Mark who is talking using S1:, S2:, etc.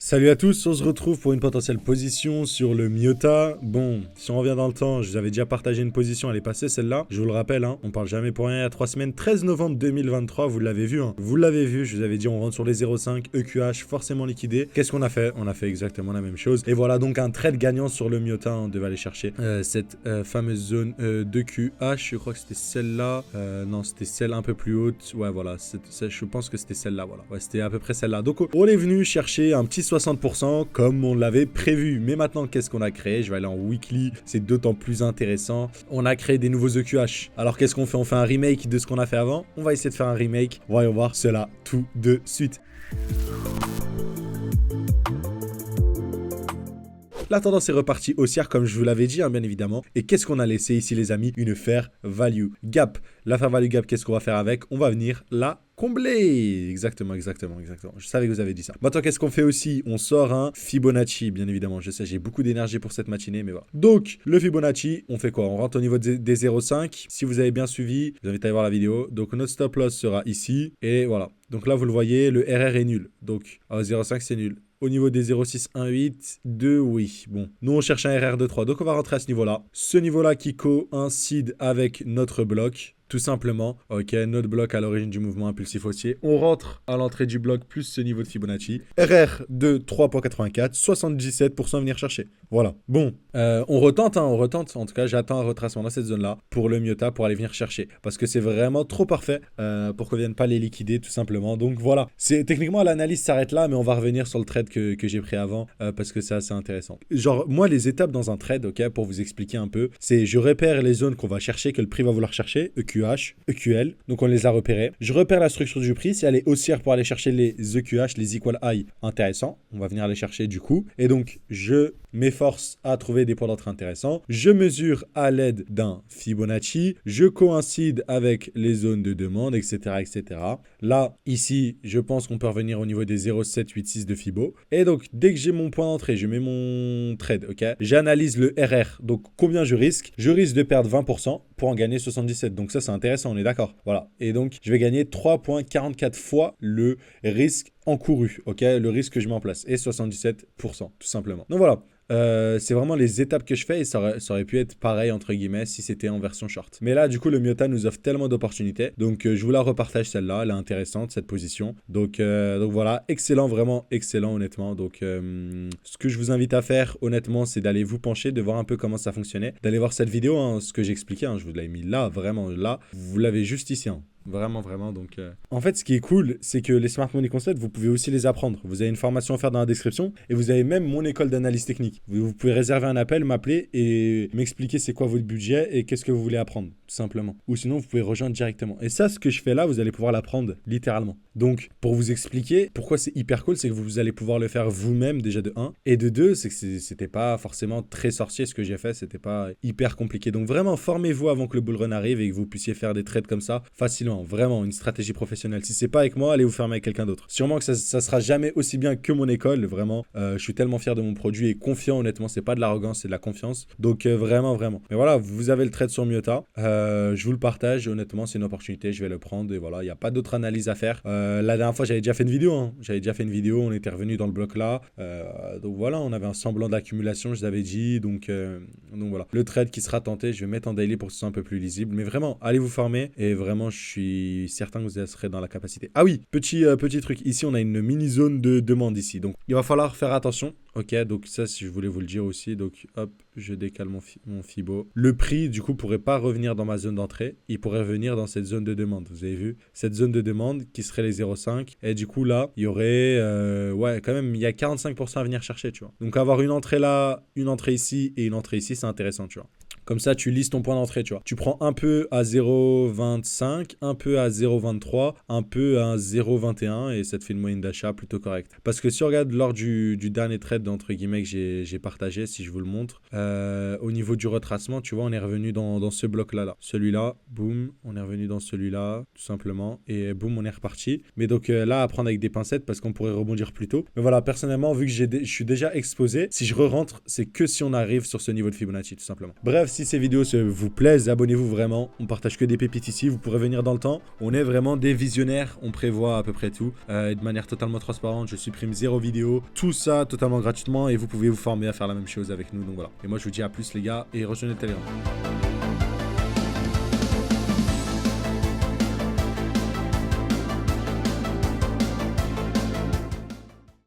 S1: Salut à tous, on se retrouve pour une potentielle position sur le Miyota. Bon, si on revient dans le temps, je vous avais déjà partagé une position, elle est passée celle-là. Je vous le rappelle, hein, on parle jamais pour rien, il y a 3 semaines, 13 novembre 2023, vous l'avez vu, hein. Vous l'avez vu, je vous avais dit on rentre sur les 0,5, EQH, forcément liquidé. Qu'est-ce qu'on a fait? On a fait exactement la même chose. Et voilà donc un trade gagnant sur le Miyota, on devait aller chercher cette fameuse zone de QH, je crois que c'était celle-là. Non, c'était celle un peu plus haute. Ouais, voilà, je pense que c'était celle-là, voilà. Ouais, c'était à peu près celle-là. Donc on est venu chercher un petit 60% comme on l'avait prévu. Mais maintenant, qu'est-ce qu'on a créé? Je vais aller en weekly, c'est d'autant plus intéressant. On a créé des nouveaux EQH. Alors qu'est-ce qu'on fait? On fait un remake de ce qu'on a fait avant. On va essayer de faire un remake. Voyons voir cela tout de suite. La tendance est repartie haussière comme je vous l'avais dit, hein, bien évidemment. Et qu'est-ce qu'on a laissé ici, les amis? Une fair value gap. La fair value gap, qu'est-ce qu'on va faire avec? On va venir la combler. Exactement. Je savais que vous avez dit ça. Maintenant, qu'est-ce qu'on fait aussi? On sort un Fibonacci, bien évidemment. Je sais, j'ai beaucoup d'énergie pour cette matinée, mais voilà. Donc, le Fibonacci, on fait quoi? On rentre au niveau des 0,5. Si vous avez bien suivi, je vous invite à aller voir la vidéo. Donc, notre stop loss sera ici. Et voilà. Donc là, vous le voyez, le RR est nul. Donc, 0,5, c'est nul. Au niveau des 0,618, 2, oui. Bon, nous on cherche un RR de 3, donc on va rentrer à ce niveau-là. Ce niveau-là qui coïncide avec notre bloc. Tout simplement, ok, notre bloc à l'origine du mouvement impulsif haussier. On rentre à l'entrée du bloc plus ce niveau de Fibonacci. RR de 3,84, 77% à venir chercher. Voilà. Bon, on retente, hein, on retente. En tout cas, j'attends un retracement dans cette zone-là pour le Miyota pour aller venir chercher. Parce que c'est vraiment trop parfait pour qu'on ne vienne pas les liquider, tout simplement. Donc voilà. Techniquement, l'analyse s'arrête là, mais on va revenir sur le trade que j'ai pris avant parce que c'est assez intéressant. Genre, moi, les étapes dans un trade, ok, pour vous expliquer un peu, c'est je repère les zones qu'on va chercher, que le prix va vouloir chercher, EQH, EQL, donc on les a repérés. Je repère la structure du prix, si elle est haussière pour aller chercher les EQH, les equal high, intéressant, on va venir les chercher du coup. Et donc, je m'efforce à trouver des points d'entrée intéressants. Je mesure à l'aide d'un Fibonacci, je coïncide avec les zones de demande, etc., etc. Là, ici, je pense qu'on peut revenir au niveau des 0,786 de Fibo. Et donc, dès que j'ai mon point d'entrée, je mets mon trade, ok? J'analyse le RR, donc combien je risque? Je risque de perdre 20% pour en gagner 77. Donc ça, c'est intéressant, on est d'accord. Voilà. Et donc, je vais gagner 3,44 fois le risque encouru, ok? Le risque que je mets en place. Et 77%, tout simplement. Donc voilà. C'est vraiment les étapes que je fais et ça aurait pu être pareil entre guillemets si c'était en version short. Mais là du coup le Miyota nous offre tellement d'opportunités donc je vous la repartage celle-là, elle est intéressante cette position. Donc voilà, excellent, vraiment excellent honnêtement. Donc ce que je vous invite à faire honnêtement c'est d'aller vous pencher, de voir un peu comment ça fonctionnait, d'aller voir cette vidéo, hein, ce que j'expliquais, hein, je vous l'avais mis là, vraiment là, vous l'avez juste ici. Hein. Vraiment. Donc, en fait, ce qui est cool, c'est que les Smart Money Concepts, vous pouvez aussi les apprendre. Vous avez une formation à faire dans la description et vous avez même mon école d'analyse technique. Vous pouvez réserver un appel, m'appeler et m'expliquer c'est quoi votre budget et qu'est-ce que vous voulez apprendre, tout simplement. Ou sinon, vous pouvez rejoindre directement. Et ça, ce que je fais là, vous allez pouvoir l'apprendre littéralement. Donc, pour vous expliquer pourquoi c'est hyper cool, c'est que vous allez pouvoir le faire vous-même déjà de 1. Et de 2, c'est que c'était pas forcément très sorcier ce que j'ai fait, c'était pas hyper compliqué. Donc vraiment, formez-vous avant que le bull run arrive et que vous puissiez faire des trades comme ça facilement. Vraiment une stratégie professionnelle. Si c'est pas avec moi, allez vous fermer avec quelqu'un d'autre. Sûrement que ça sera jamais aussi bien que mon école. Vraiment, je suis tellement fier de mon produit et confiant. Honnêtement, c'est pas de l'arrogance, c'est de la confiance. Donc vraiment. Mais voilà, vous avez le trade sur Miyota. Je vous le partage. Honnêtement, c'est une opportunité. Je vais le prendre et voilà, il n'y a pas d'autre analyse à faire. La dernière fois, j'avais déjà fait une vidéo. Hein. On était revenu dans le bloc là. Donc voilà, on avait un semblant d'accumulation. Je vous avais dit. Donc voilà, le trade qui sera tenté, je vais mettre en daily pour que ce soit un peu plus lisible. Mais vraiment, allez vous former et vraiment, je suis certain que vous serez dans la capacité. Ah oui, petit truc. Ici, on a une mini zone de demande ici. Donc, il va falloir faire attention. Ok, donc ça, si je voulais vous le dire aussi. Donc, hop, je décale mon Fibo. Le prix, du coup, pourrait pas revenir dans ma zone d'entrée. Il pourrait venir dans cette zone de demande. Vous avez vu? Cette zone de demande qui serait les 0,5. Et du coup, là, il y aurait... ouais, quand même, il y a 45% à venir chercher, tu vois. Donc, avoir une entrée là, une entrée ici et une entrée ici, c'est intéressant, tu vois. Comme ça, tu lises ton point d'entrée, tu vois. Tu prends un peu à 0,25, un peu à 0,23, un peu à 0,21 et ça te fait une moyenne d'achat plutôt correcte. Parce que si on regarde lors du dernier trade, entre guillemets, que j'ai partagé, si je vous le montre, au niveau du retracement, tu vois, on est revenu dans ce bloc-là. Celui-là, boum, on est revenu dans celui-là, tout simplement. Et boum, on est reparti. Mais donc là, à prendre avec des pincettes parce qu'on pourrait rebondir plus tôt. Mais voilà, personnellement, vu que je suis déjà exposé, si je re-rentre, c'est que si on arrive sur ce niveau de Fibonacci, tout simplement. Bref, Si ces vidéos vous plaisent, abonnez-vous vraiment. On partage que des pépites ici. Vous pourrez venir dans le temps. On est vraiment des visionnaires. On prévoit à peu près tout. De manière totalement transparente. Je supprime 0 vidéo. Tout ça totalement gratuitement. Et vous pouvez vous former à faire la même chose avec nous. Donc voilà. Et moi, je vous dis à plus les gars. Et rejoignez le Telegram.